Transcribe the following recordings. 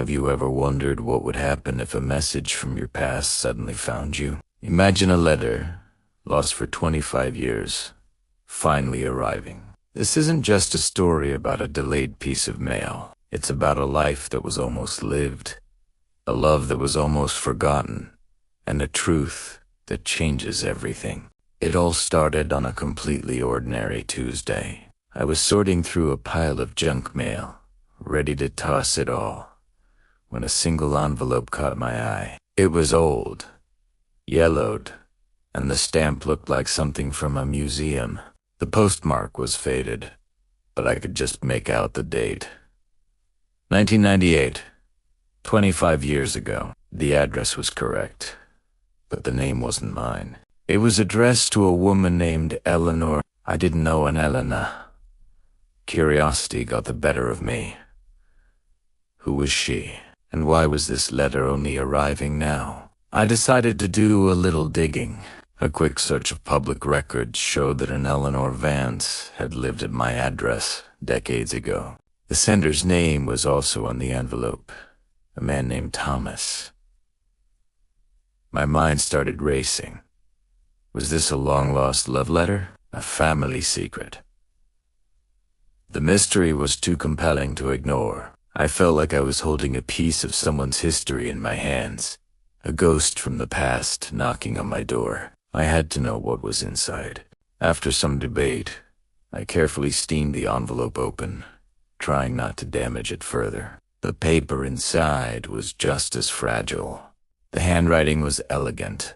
Have you ever wondered what would happen if a message from your past suddenly found you? Imagine a letter, lost for 25 years, finally arriving. This isn't just a story about a delayed piece of mail. It's about a life that was almost lived, a love that was almost forgotten, and a truth that changes everything. It all started on a completely ordinary Tuesday. I was sorting through a pile of junk mail, ready to toss it all, when a single envelope caught my eye. It was old, yellowed, and the stamp looked like something from a museum. The postmark was faded, but I could just make out the date. 1998, 25 years ago. The address was correct, but the name wasn't mine. It was addressed to a woman named Eleanor. I didn't know an Elena. Curiosity got the better of me. Who was she, and why was this letter only arriving now? I decided to do a little digging. A quick search of public records showed that an Eleanor Vance had lived at my address decades ago. The sender's name was also on the envelope, a man named Thomas. My mind started racing. Was this a long-lost love letter? A family secret? The mystery was too compelling to ignore. I felt like I was holding a piece of someone's history in my hands, a ghost from the past knocking on my door. I had to know what was inside. After some debate, I carefully steamed the envelope open, trying not to damage it further. The paper inside was just as fragile. The handwriting was elegant,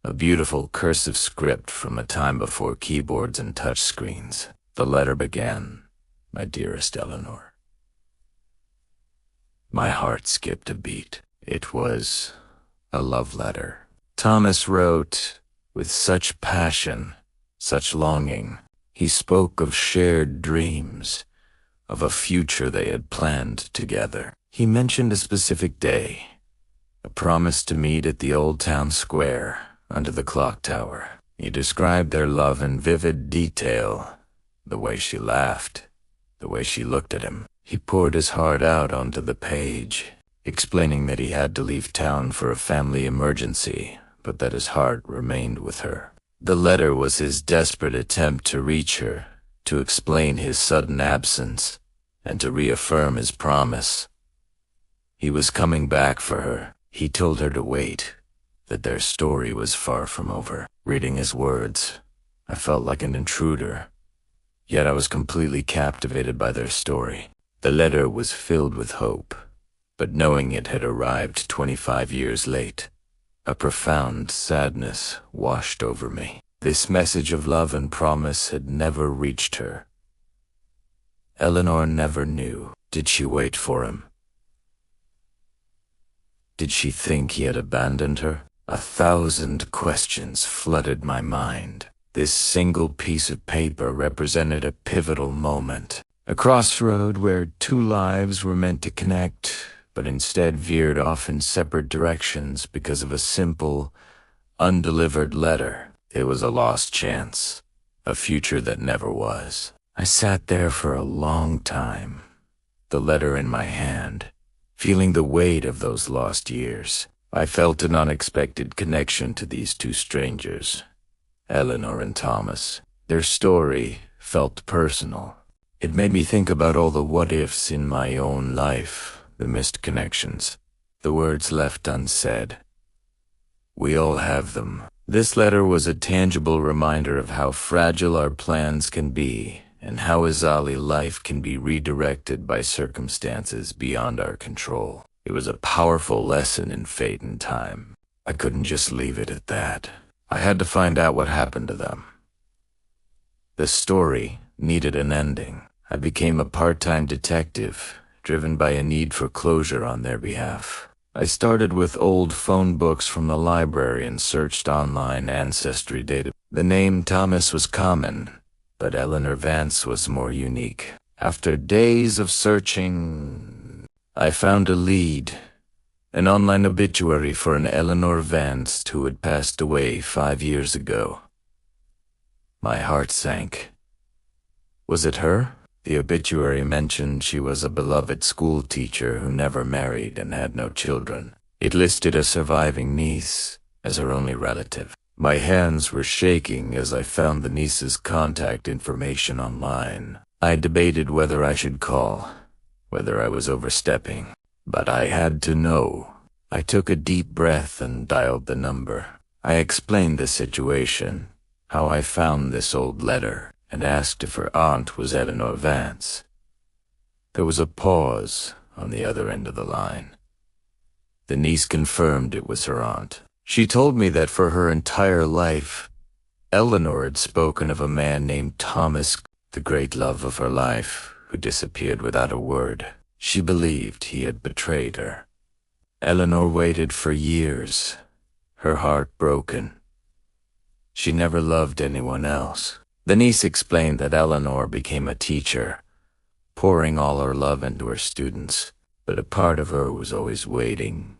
a beautiful cursive script from a time before keyboards and touchscreens. The letter began, "My dearest Eleanor." My heart skipped a beat. It was a love letter. Thomas wrote with such passion, such longing. He spoke of shared dreams, of a future they had planned together. He mentioned a specific day, a promise to meet at the old town square under the clock tower. He described their love in vivid detail, the way she laughed, the way she looked at him. He poured his heart out onto the page, explaining that he had to leave town for a family emergency, but that his heart remained with her. The letter was his desperate attempt to reach her, to explain his sudden absence, and to reaffirm his promise. He was coming back for her. He told her to wait, that their story was far from over. Reading his words, I felt like an intruder, yet I was completely captivated by their story. The letter was filled with hope, but knowing it had arrived 25 years late, a profound sadness washed over me. This message of love and promise had never reached her. Eleanor never knew. Did she wait for him? Did she think he had abandoned her? 1,000 questions flooded my mind. This single piece of paper represented a pivotal moment, a crossroad where two lives were meant to connect, but instead veered off in separate directions because of a simple, undelivered letter. It was a lost chance, a future that never was. I sat there for a long time, the letter in my hand, feeling the weight of those lost years. I felt an unexpected connection to these two strangers, Eleanor and Thomas. Their story felt personal. It made me think about all the what-ifs in my own life, the missed connections, the words left unsaid. We all have them. This letter was a tangible reminder of how fragile our plans can be, and how easily life can be redirected by circumstances beyond our control. It was a powerful lesson in fate and time. I couldn't just leave it at that. I had to find out what happened to them. The story needed an ending. I became a part-time detective, driven by a need for closure on their behalf. I started with old phone books from the library and searched online ancestry data. The name Thomas was common, but Eleanor Vance was more unique. After days of searching, I found a lead, an online obituary for an Eleanor Vance who had passed away 5 years ago. My heart sank. Was it her? The obituary mentioned she was a beloved school teacher who never married and had no children. It listed a surviving niece as her only relative. My hands were shaking as I found the niece's contact information online. I debated whether I should call, whether I was overstepping, but I had to know. I took a deep breath and dialed the number. I explained the situation, how I found this old letter, and asked if her aunt was Eleanor Vance. There was a pause on the other end of the line. The niece confirmed it was her aunt. She told me that for her entire life, Eleanor had spoken of a man named Thomas, the great love of her life, who disappeared without a word. She believed he had betrayed her. Eleanor waited for years, her heart broken. She never loved anyone else. The niece explained that Eleanor became a teacher, pouring all her love into her students, but a part of her was always waiting,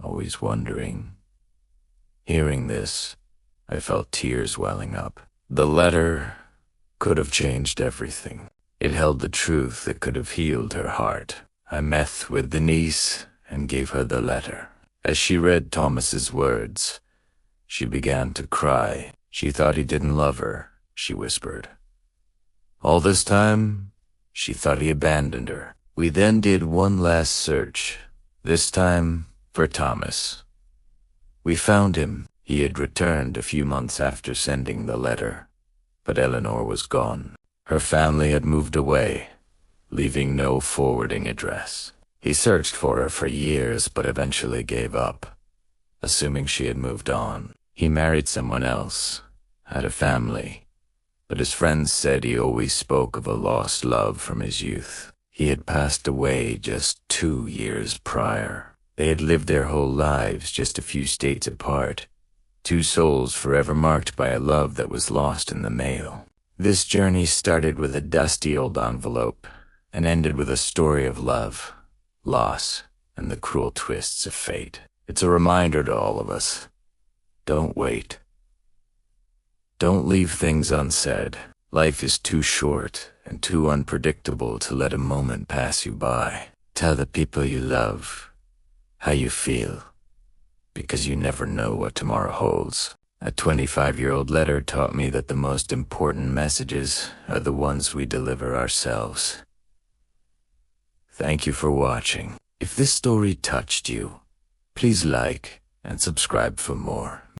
always wondering. Hearing this, I felt tears welling up. The letter could have changed everything. It held the truth that could have healed her heart. I met with the niece and gave her the letter. As she read Thomas's words, she began to cry. She thought he didn't love her, she whispered. All this time, she thought he abandoned her. We then did one last search, this time for Thomas. We found him. He had returned a few months after sending the letter, but Eleanor was gone. Her family had moved away, leaving no forwarding address. He searched for her for years, but eventually gave up, assuming she had moved on. He married someone else, had a family, but his friends said he always spoke of a lost love from his youth. He had passed away just 2 years prior. They had lived their whole lives just a few states apart, 2 souls forever marked by a love that was lost in the mail. This journey started with a dusty old envelope and ended with a story of love, loss, and the cruel twists of fate. It's a reminder to all of us. Don't wait. Don't leave things unsaid. Life is too short and too unpredictable to let a moment pass you by. Tell the people you love how you feel, because you never know what tomorrow holds. A 25-year-old letter taught me that the most important messages are the ones we deliver ourselves. Thank you for watching. If this story touched you, please like and subscribe for more.